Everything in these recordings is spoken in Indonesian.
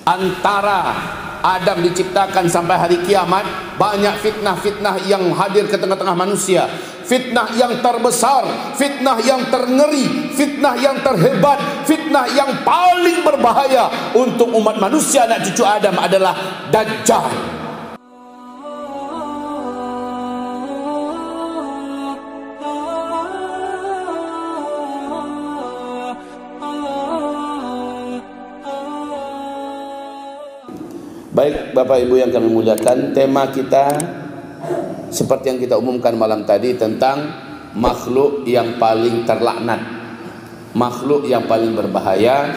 Antara Adam diciptakan sampai hari kiamat, banyak fitnah-fitnah yang hadir ke tengah-tengah manusia. Fitnah yang terbesar, fitnah yang terngeri, fitnah yang terhebat, fitnah yang paling berbahaya untuk umat manusia anak cucu Adam adalah Dajjal. Baik Bapak Ibu yang kami muliakan, tema kita seperti yang kita umumkan malam tadi tentang makhluk yang paling terlaknat, makhluk yang paling berbahaya,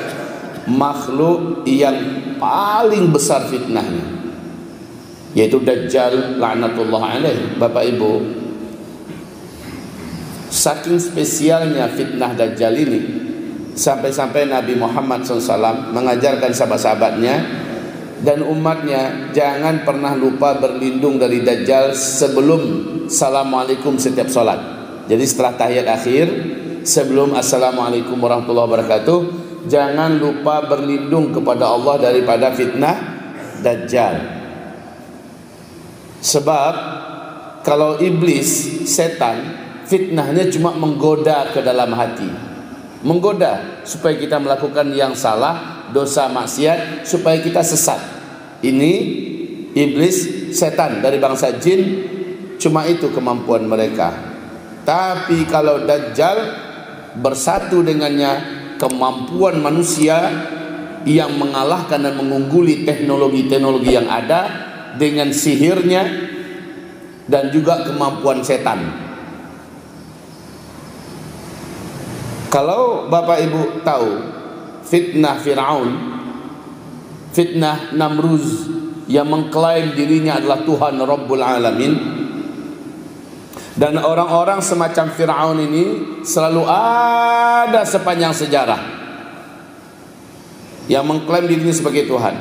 makhluk yang paling besar fitnahnya, yaitu Dajjal laknatullah alaih. Bapak Ibu, saking spesialnya fitnah Dajjal ini, sampai-sampai Nabi Muhammad SAW mengajarkan sahabat-sahabatnya dan umatnya jangan pernah lupa berlindung dari Dajjal sebelum Assalamualaikum setiap sholat. Jadi setelah tahiyat akhir, sebelum Assalamualaikum warahmatullahi wabarakatuh, jangan lupa berlindung kepada Allah daripada fitnah Dajjal. Sebab kalau iblis, setan, fitnahnya cuma menggoda ke dalam hati, menggoda supaya kita melakukan yang salah, dosa, maksiat, supaya kita sesat. Ini iblis, setan dari bangsa jin, cuma itu kemampuan mereka. Tapi kalau Dajjal bersatu dengannya kemampuan manusia yang mengalahkan dan mengungguli teknologi-teknologi yang ada dengan sihirnya dan juga kemampuan setan. Kalau Bapak Ibu tahu fitnah Fir'aun, fitnah Namruz yang mengklaim dirinya adalah Tuhan Rabbul Alamin, dan orang-orang semacam Fir'aun ini selalu ada sepanjang sejarah yang mengklaim dirinya sebagai Tuhan.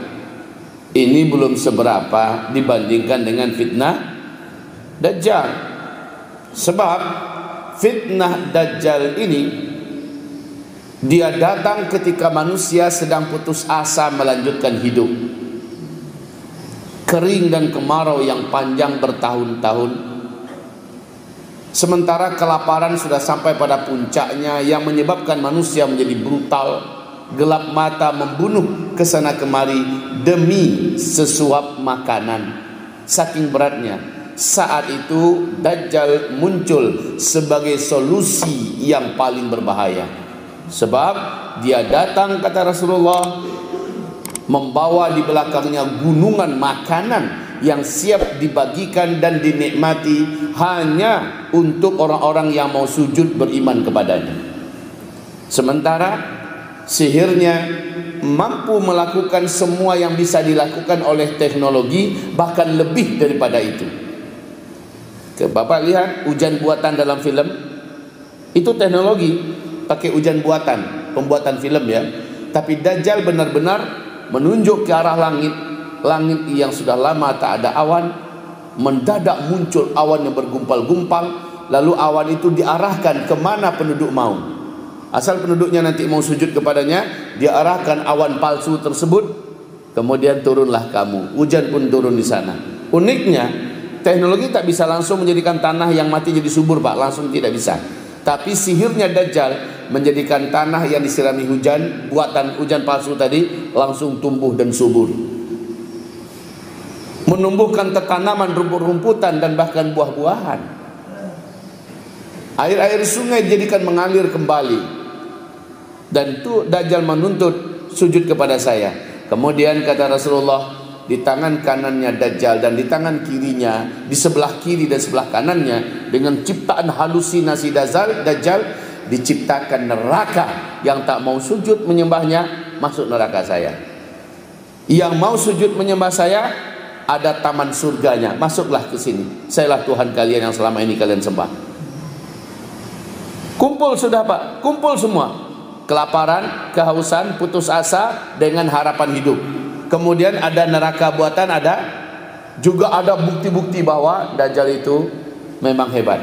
Ini belum seberapa dibandingkan dengan fitnah Dajjal. Sebab fitnah Dajjal ini dia datang ketika manusia sedang putus asa melanjutkan hidup. Kering dan kemarau yang panjang bertahun-tahun. Sementara kelaparan sudah sampai pada puncaknya yang menyebabkan manusia menjadi brutal, gelap mata, membunuh kesana kemari demi sesuap makanan. Saking beratnya, saat itu Dajjal muncul sebagai solusi yang paling berbahaya. Sebab dia datang, kata Rasulullah, membawa di belakangnya gunungan makanan yang siap dibagikan dan dinikmati hanya untuk orang-orang yang mau sujud beriman kepadanya. Sementara sihirnya mampu melakukan semua yang bisa dilakukan oleh teknologi, bahkan lebih daripada itu. Bapak lihat hujan buatan dalam film, itu teknologi, pakai hujan buatan, pembuatan film ya. Tapi Dajjal benar-benar menunjuk ke arah langit, langit yang sudah lama tak ada awan, mendadak muncul awan yang bergumpal-gumpal, lalu awan itu diarahkan kemana penduduk mau. Asal penduduknya nanti mau sujud kepadanya, dia arahkan awan palsu tersebut, kemudian turunlah kamu, hujan pun turun di sana. Uniknya, teknologi tak bisa langsung menjadikan tanah yang mati jadi subur, Pak, langsung tidak bisa. Tapi sihirnya Dajjal menjadikan tanah yang disirami hujan, buatan hujan palsu tadi, langsung tumbuh dan subur. Menumbuhkan tanaman, rumput-rumputan dan bahkan buah-buahan. Air-air sungai dijadikan mengalir kembali. Dan itu Dajjal menuntut sujud kepada saya. Kemudian kata Rasulullah, di tangan kanannya Dajjal dan di tangan kirinya, di sebelah kiri dan sebelah kanannya, dengan ciptaan halusinasi Dajjal, diciptakan neraka. Yang tak mau sujud menyembahnya masuk neraka saya. Yang mau sujud menyembah saya, ada taman surganya, masuklah ke sini. Sayalah Tuhan kalian yang selama ini kalian sembah. Kumpul sudah, Pak, kumpul semua. Kelaparan, kehausan, putus asa dengan harapan hidup. Kemudian ada neraka buatan, ada juga ada bukti-bukti bahwa Dajjal itu memang hebat.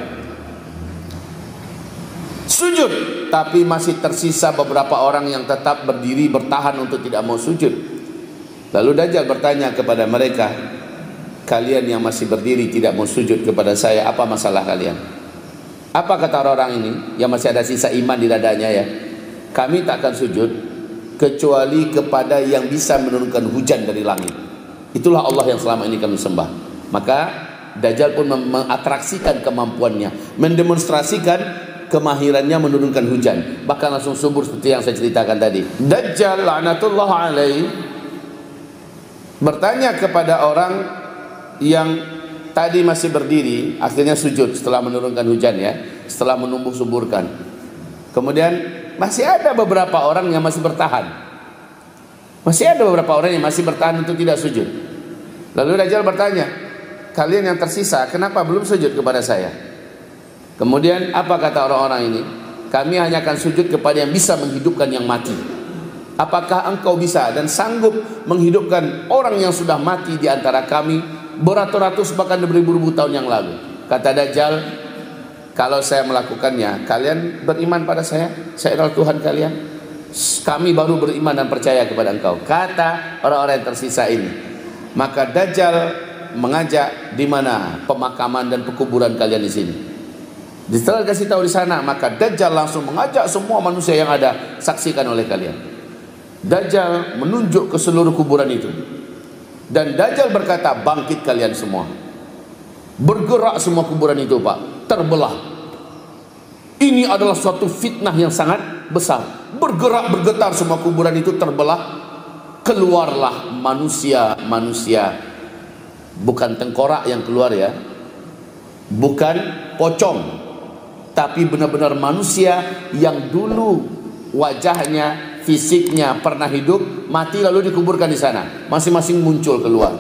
Sujud, tapi masih tersisa beberapa orang yang tetap berdiri bertahan untuk tidak mau sujud. Lalu Dajjal bertanya kepada mereka, kalian yang masih berdiri tidak mau sujud kepada saya, apa masalah kalian? Apa kata orang ini yang masih ada sisa iman di dadanya ya? Kami tak akan sujud kecuali kepada yang bisa menurunkan hujan dari langit. Itulah Allah yang selama ini kami sembah. Maka Dajjal pun mengatraksikan kemampuannya, mendemonstrasikan kemahirannya menurunkan hujan, bahkan langsung subur seperti yang saya ceritakan tadi. Dajjal laknatullah alaih bertanya kepada orang yang tadi masih berdiri, akhirnya sujud setelah menurunkan hujan ya, setelah menumbuh suburkan. Kemudian masih ada beberapa orang yang masih bertahan. Masih ada beberapa orang yang masih bertahan untuk tidak sujud. Lalu Dajjal bertanya, kalian yang tersisa kenapa belum sujud kepada saya? Kemudian apa kata orang-orang ini? Kami hanya akan sujud kepada yang bisa menghidupkan yang mati. Apakah engkau bisa dan sanggup menghidupkan orang yang sudah mati di antara kami beratus-ratus bahkan beribu-ribu tahun yang lalu? Kata Dajjal, kalau saya melakukannya, kalian beriman pada saya adalah Tuhan kalian. Kami baru beriman dan percaya kepada engkau, kata orang-orang yang tersisa ini. Maka Dajjal mengajak, di mana pemakaman dan pekuburan kalian di sini? Setelah dikasih tahu di sana, maka Dajjal langsung mengajak semua manusia yang ada, saksikan oleh kalian. Dajjal menunjuk ke seluruh kuburan itu, dan Dajjal berkata, bangkit kalian semua. Bergerak semua kuburan itu Pak, terbelah. Ini adalah suatu fitnah yang sangat besar. Bergerak, bergetar semua kuburan itu terbelah. Keluarlah manusia-manusia, bukan tengkorak yang keluar ya, bukan pocong, tapi benar-benar manusia yang dulu wajahnya, fisiknya pernah hidup, mati lalu dikuburkan di sana. Masing-masing muncul keluar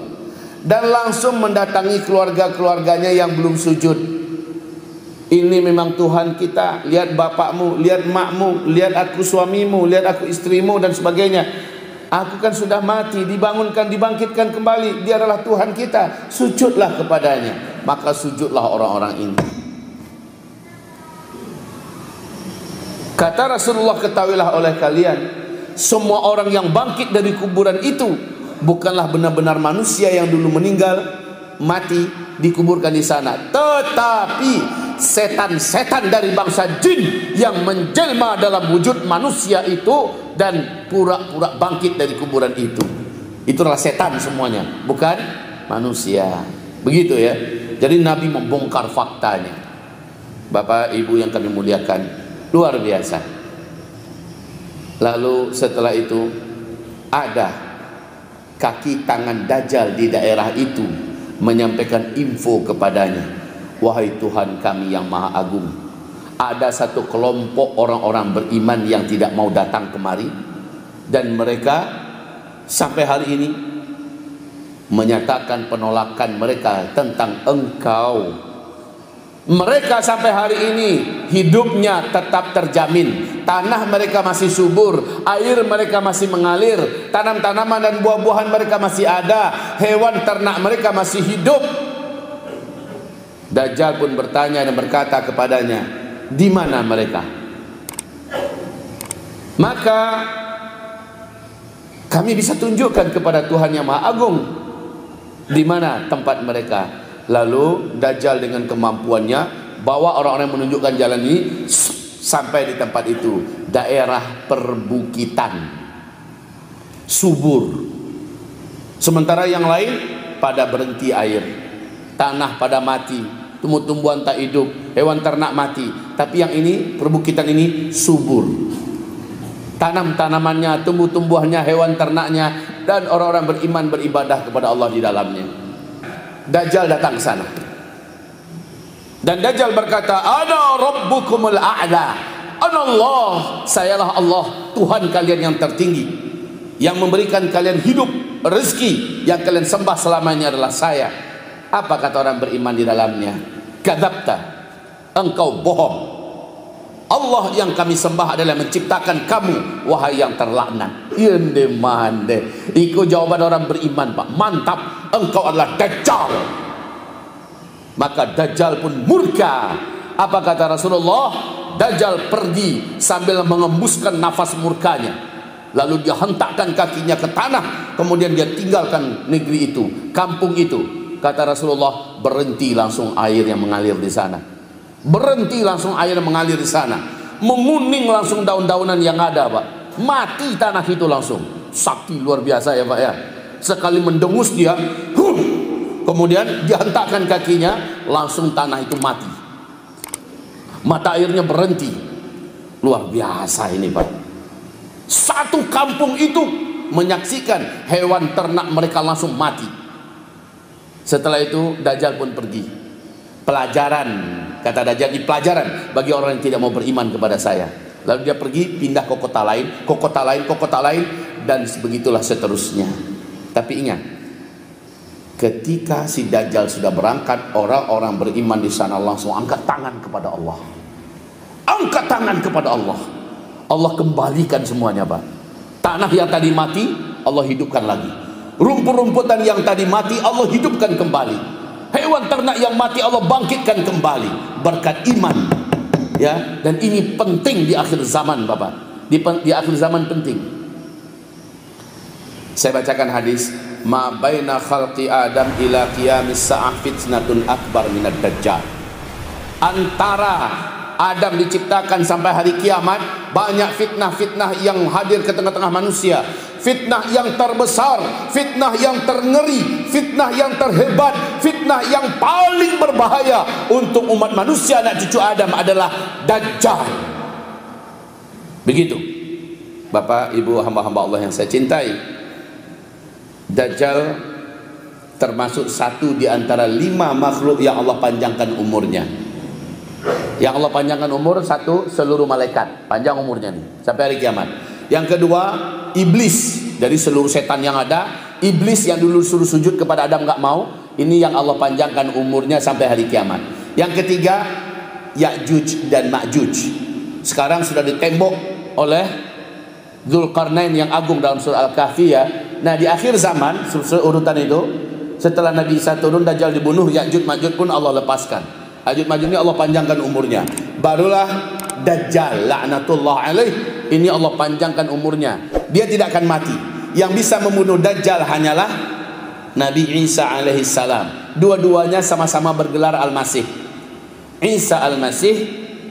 dan langsung mendatangi keluarga-keluarganya yang belum sujud. Ini memang Tuhan kita. Lihat bapakmu, lihat makmu, lihat aku suamimu, lihat aku istrimu dan sebagainya. Aku kan sudah mati, dibangunkan, dibangkitkan kembali. Dia adalah Tuhan kita. Sujudlah kepadanya. Maka sujudlah orang-orang ini. Kata Rasulullah, ketahuilah oleh kalian, semua orang yang bangkit dari kuburan itu bukanlah benar-benar manusia yang dulu meninggal, mati, dikuburkan di sana, tetapi setan-setan dari bangsa jin yang menjelma dalam wujud manusia itu dan pura-pura bangkit dari kuburan itu. Itulah setan semuanya, bukan manusia. Begitu ya. Jadi Nabi membongkar faktanya. Bapak Ibu yang kami muliakan, luar biasa. Lalu setelah itu ada kaki tangan Dajjal di daerah itu menyampaikan info kepadanya, wahai Tuhan kami yang Maha Agung, ada satu kelompok orang-orang beriman yang tidak mau datang kemari, dan mereka sampai hari ini menyatakan penolakan mereka tentang engkau. Mereka sampai hari ini hidupnya tetap terjamin. Tanah mereka masih subur, air mereka masih mengalir, tanam-tanaman dan buah-buahan mereka masih ada, hewan ternak mereka masih hidup. Dajjal pun bertanya dan berkata kepadanya, di mana mereka? Maka kami bisa tunjukkan kepada Tuhan yang Maha Agung di mana tempat mereka. Lalu Dajjal dengan kemampuannya bawa orang-orang yang menunjukkan jalan ini sampai di tempat itu, daerah perbukitan, subur. Sementara yang lain pada berhenti air, tanah pada mati, tumbuh-tumbuhan tak hidup, hewan ternak mati. Tapi yang ini, perbukitan ini subur, tanam-tanamannya, tumbuh-tumbuhannya, hewan ternaknya, dan orang-orang beriman beribadah kepada Allah di dalamnya. Dajjal datang ke sana, dan Dajjal berkata, ana rabbukumul a'la, ana Allah, sayalah Allah, Tuhan kalian yang tertinggi, yang memberikan kalian hidup, rezeki, yang kalian sembah selamanya adalah saya. Apa kata orang beriman di dalamnya? Kadzabta, engkau bohong. Allah yang kami sembah adalah menciptakan kamu, wahai yang terlaknat. Yende mande. Itu jawaban orang beriman, Pak. Mantap, engkau adalah Dajjal. Maka Dajjal pun murka. Apa kata Rasulullah? Dajjal pergi sambil mengembuskan nafas murkanya. lalu dia hentakkan kakinya ke tanah, kemudian dia tinggalkan negeri itu, kampung itu. Kata Rasulullah, berhenti langsung air yang mengalir di sana. Berhenti langsung air yang mengalir di sana. Menguning langsung daun-daunan yang ada, Pak. Mati tanah itu langsung. Sakti luar biasa ya, Pak ya. Sekali mendengus dia, kemudian dia hentakkan kakinya, langsung tanah itu mati. Mata airnya berhenti. Luar biasa ini, Pak. Satu kampung itu menyaksikan hewan ternak mereka langsung mati. Setelah itu Dajjal pun pergi. Pelajaran, kata Dajjal, ini pelajaran bagi orang yang tidak mau beriman kepada saya. Lalu dia pergi, pindah ke kota lain, ke kota lain, ke kota lain, dan begitulah seterusnya. Tapi ingat, ketika si Dajjal sudah berangkat, orang-orang beriman di sana langsung angkat tangan kepada Allah. Angkat tangan kepada Allah. Allah kembalikan semuanya, Pak. Tanah yang tadi mati, Allah hidupkan lagi. Rumput-rumputan yang tadi mati, Allah hidupkan kembali. Hewan ternak yang mati, Allah bangkitkan kembali. Berkat iman. Ya, dan ini penting di akhir zaman, Bapak. Di akhir zaman penting. Saya bacakan hadis, ma baina khalqi Adam ila qiyamis sa'ah fitnatun akbar minad dajjal. Antara Adam diciptakan sampai hari kiamat, banyak fitnah-fitnah yang hadir ke tengah-tengah manusia. Fitnah yang terbesar, fitnah yang terneri, fitnah yang terhebat, fitnah yang paling berbahaya untuk umat manusia anak cucu Adam adalah Dajjal. Begitu, Bapak, Ibu, hamba-hamba Allah yang saya cintai. Dajjal termasuk satu di antara 5 makhluk yang Allah panjangkan umurnya. Yang Allah panjangkan umur, satu, seluruh malaikat panjang umurnya nih sampai hari kiamat. Yang kedua, iblis. Dari seluruh setan yang ada, iblis yang dulu suruh sujud kepada Adam nggak mau, ini yang Allah panjangkan umurnya sampai hari kiamat. Yang ketiga, Ya'juj dan Ma'juj. Sekarang sudah ditembok oleh Dzulqarnain yang agung dalam surah Al-Kahfi ya. Nah, di akhir zaman, urutan itu, setelah Nabi Isa turun, Dajjal dibunuh, Ya'juj Ma'juj pun Allah lepaskan. Ya'juj Ma'juj ini Allah panjangkan umurnya. Barulah Dajjal, laknatullah alaih, ini Allah panjangkan umurnya. Dia tidak akan mati. Yang bisa membunuh Dajjal hanyalah Nabi Isa alaihissalam. Dua-duanya sama-sama bergelar Al-Masih. Isa Al-Masih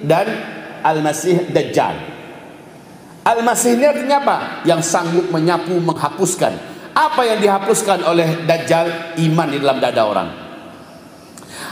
dan Al-Masih Dajjal. Al-Masih ini artinya apa? Yang sanggup menyapu, menghapuskan. Apa yang dihapuskan oleh Dajjal? Iman di dalam dada orang.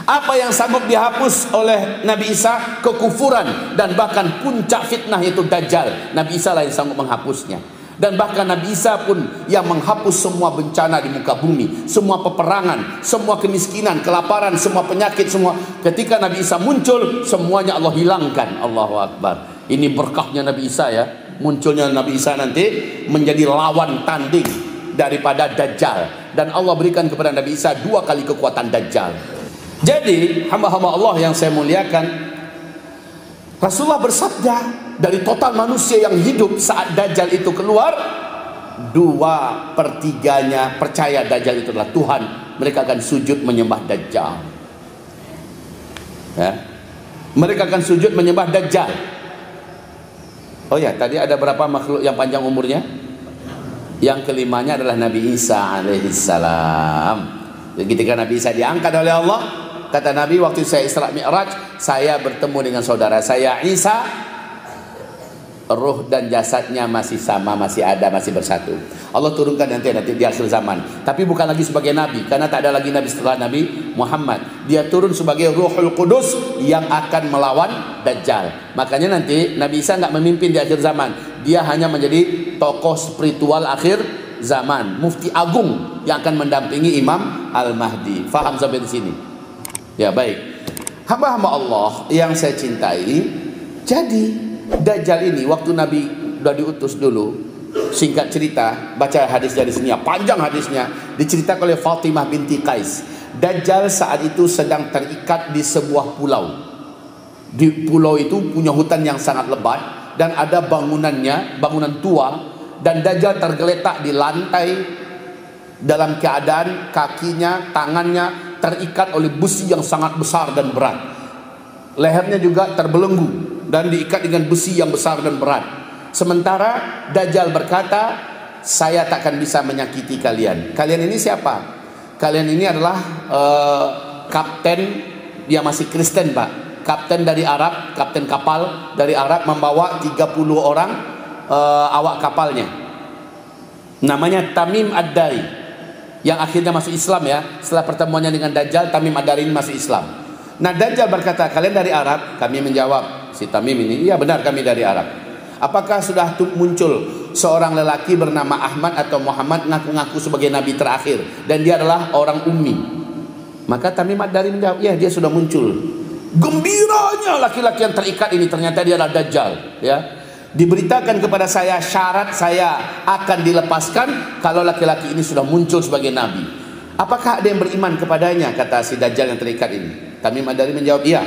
Apa yang sanggup dihapus oleh Nabi Isa? Kekufuran. Dan bahkan puncak fitnah itu Dajjal. Nabi Isa lah yang sanggup menghapusnya. Dan bahkan Nabi Isa pun yang menghapus semua bencana di muka bumi, semua peperangan, semua kemiskinan, kelaparan, semua penyakit, semua. Ketika Nabi Isa muncul, semuanya Allah hilangkan. Allahu Akbar. Ini berkahnya Nabi Isa ya. Munculnya Nabi Isa nanti menjadi lawan tanding daripada Dajjal. Dan Allah berikan kepada Nabi Isa 2 kali kekuatan Dajjal. Jadi hamba-hamba Allah yang saya muliakan, Rasulullah bersabda, dari total manusia yang hidup saat Dajjal itu keluar, 2/3 percaya Dajjal itu adalah Tuhan. Mereka akan sujud menyembah Dajjal ya. Mereka akan sujud menyembah Dajjal. Oh ya, tadi ada berapa makhluk yang panjang umurnya? Yang kelimanya adalah Nabi Isa alaihissalam. Ketika Nabi Isa diangkat oleh Allah, kata Nabi, waktu saya Isra Mi'raj, saya bertemu dengan saudara saya Isa, ruh dan jasadnya masih sama, masih ada, masih bersatu. Allah turunkan nanti di akhir zaman. Tapi bukan lagi sebagai Nabi, karena tak ada lagi Nabi setelah Nabi Muhammad. Dia turun sebagai Ruhul Qudus yang akan melawan Dajjal. Makanya nanti Nabi Isa nggak memimpin di akhir zaman. Dia hanya menjadi tokoh spiritual akhir zaman, mufti agung yang akan mendampingi Imam Al-Mahdi. Faham sampai di sini? Ya, baik. Hamba-hamba Allah yang saya cintai, jadi Dajjal ini waktu Nabi sudah diutus dulu, singkat cerita, baca hadis dari sini, panjang hadisnya, diceritakan oleh Fatimah binti Qais. Dajjal saat itu sedang terikat di sebuah pulau. Di pulau itu punya hutan yang sangat lebat dan ada bangunannya, bangunan tua, dan Dajjal tergeletak di lantai dalam keadaan kakinya, tangannya terikat oleh besi yang sangat besar dan berat. Lehernya juga terbelenggu dan diikat dengan besi yang besar dan berat. Sementara Dajjal berkata, saya takkan bisa menyakiti kalian. Kalian ini siapa? Kalian ini adalah kapten, dia masih Kristen Pak. Kapten dari Arab, kapten kapal dari Arab membawa 30 orang awak kapalnya. Namanya Tamim Ad-Dari, yang akhirnya masuk Islam ya. Setelah pertemuannya dengan Dajjal, Tamim Ad-Dari ini masuk Islam. Nah, Dajjal berkata, kalian dari Arab? Kami menjawab, si Tamim ini, iya benar kami dari Arab. Apakah sudah muncul seorang lelaki bernama Ahmad atau Muhammad ngaku-ngaku sebagai nabi terakhir dan dia adalah orang ummi? Maka Tamim Ad-Dari menjawab, ya dia sudah muncul. Gembiranya laki-laki yang terikat ini, ternyata dia adalah Dajjal ya. Diberitakan kepada saya syarat saya akan dilepaskan kalau laki-laki ini sudah muncul sebagai nabi. Apakah ada yang beriman kepadanya? Kata si Dajjal yang terikat ini. Tamim Ad-Dari menjawab, iya.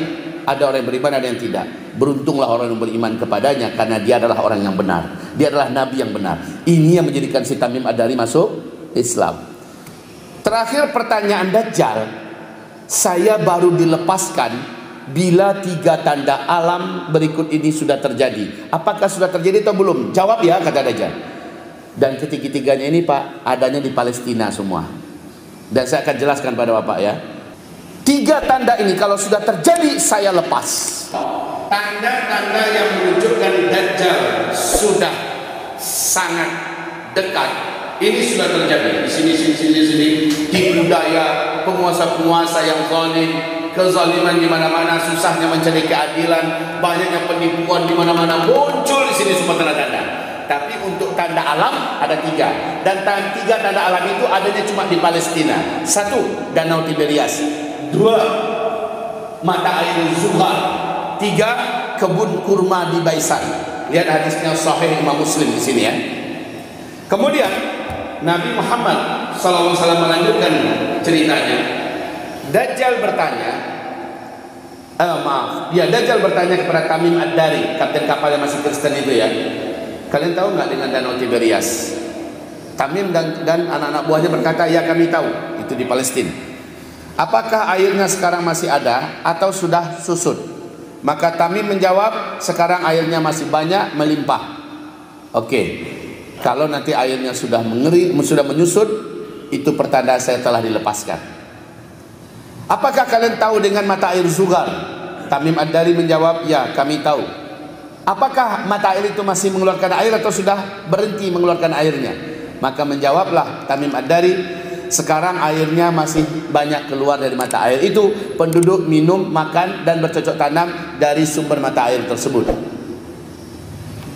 Ada orang yang beriman, ada yang tidak. Beruntunglah orang yang beriman kepadanya, karena dia adalah orang yang benar. Dia adalah nabi yang benar. Ini yang menjadikan si Tamim Ad-Dari masuk Islam. Terakhir pertanyaan Dajjal, saya baru dilepaskan bila 3 tanda alam berikut ini sudah terjadi. Apakah sudah terjadi atau belum? Jawab ya, kata Dajjal. Dan ketiga-tiganya ini Pak, adanya di Palestina semua. Dan saya akan jelaskan pada Bapak ya. 3 tanda ini kalau sudah terjadi, saya lepas. Tanda-tanda yang menunjukkan Dajjal sudah sangat dekat, ini sudah terjadi di sini, di budaya penguasa-penguasa yang zalim, kezaliman di mana-mana, susahnya mencari keadilan, banyaknya penipuan di mana-mana, muncul di sini semua tanda-tanda. Tapi untuk tanda alam ada 3, dan 3 tanda alam itu adanya cuma di Palestina. 1, Danau Tiberias. 2, mata air Zuhar. 3, kebun kurma di Baisan. Lihat hadisnya sahih Imam Muslim di sini ya. Kemudian Nabi Muhammad SAW melanjutkan ceritanya. Dajjal bertanya, Dajjal bertanya kepada Tamim Ad-Dari, kapten kapal yang masih Kristen itu ya. Kalian tahu nggak dengan Danau Tiberias? Tamim dan anak-anak buahnya berkata, ya kami tahu, itu di Palestina. Apakah airnya sekarang masih ada atau sudah susut? Maka Tamim menjawab, sekarang airnya masih banyak, melimpah. Oke, kalau nanti airnya sudah sudah menyusut, itu pertanda saya telah dilepaskan. Apakah kalian tahu dengan mata air Zuhar? Tamim Ad-Dari menjawab, ya kami tahu. Apakah mata air itu masih mengeluarkan air atau sudah berhenti mengeluarkan airnya? Maka menjawablah Tamim Ad-Dari, sekarang airnya masih banyak keluar dari mata air itu. Penduduk minum, makan dan bercocok tanam dari sumber mata air tersebut.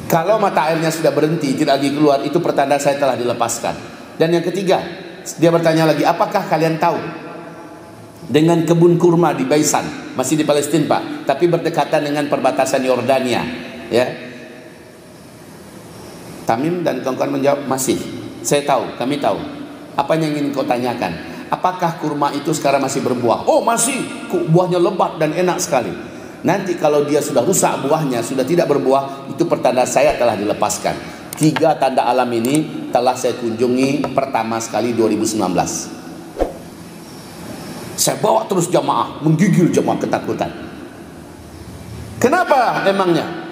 Kalau mata airnya sudah berhenti, tidak lagi keluar, itu pertanda saya telah dilepaskan. Dan yang ketiga, dia bertanya lagi, apakah kalian tahu dengan kebun kurma di Baisan, masih di Palestina Pak, tapi berdekatan dengan perbatasan Yordania ya? Tamim dan kawan-kawan menjawab, masih. Saya tahu, kami tahu. Apa yang ingin kau tanyakan? Apakah kurma itu sekarang masih berbuah? Oh masih, buahnya lebat dan enak sekali. Nanti kalau dia sudah rusak buahnya, sudah tidak berbuah, itu pertanda saya telah dilepaskan. 3 tanda alam ini telah saya kunjungi pertama sekali 2019. Saya bawa terus jamaah, menggigil jamaah ketakutan. Kenapa emangnya?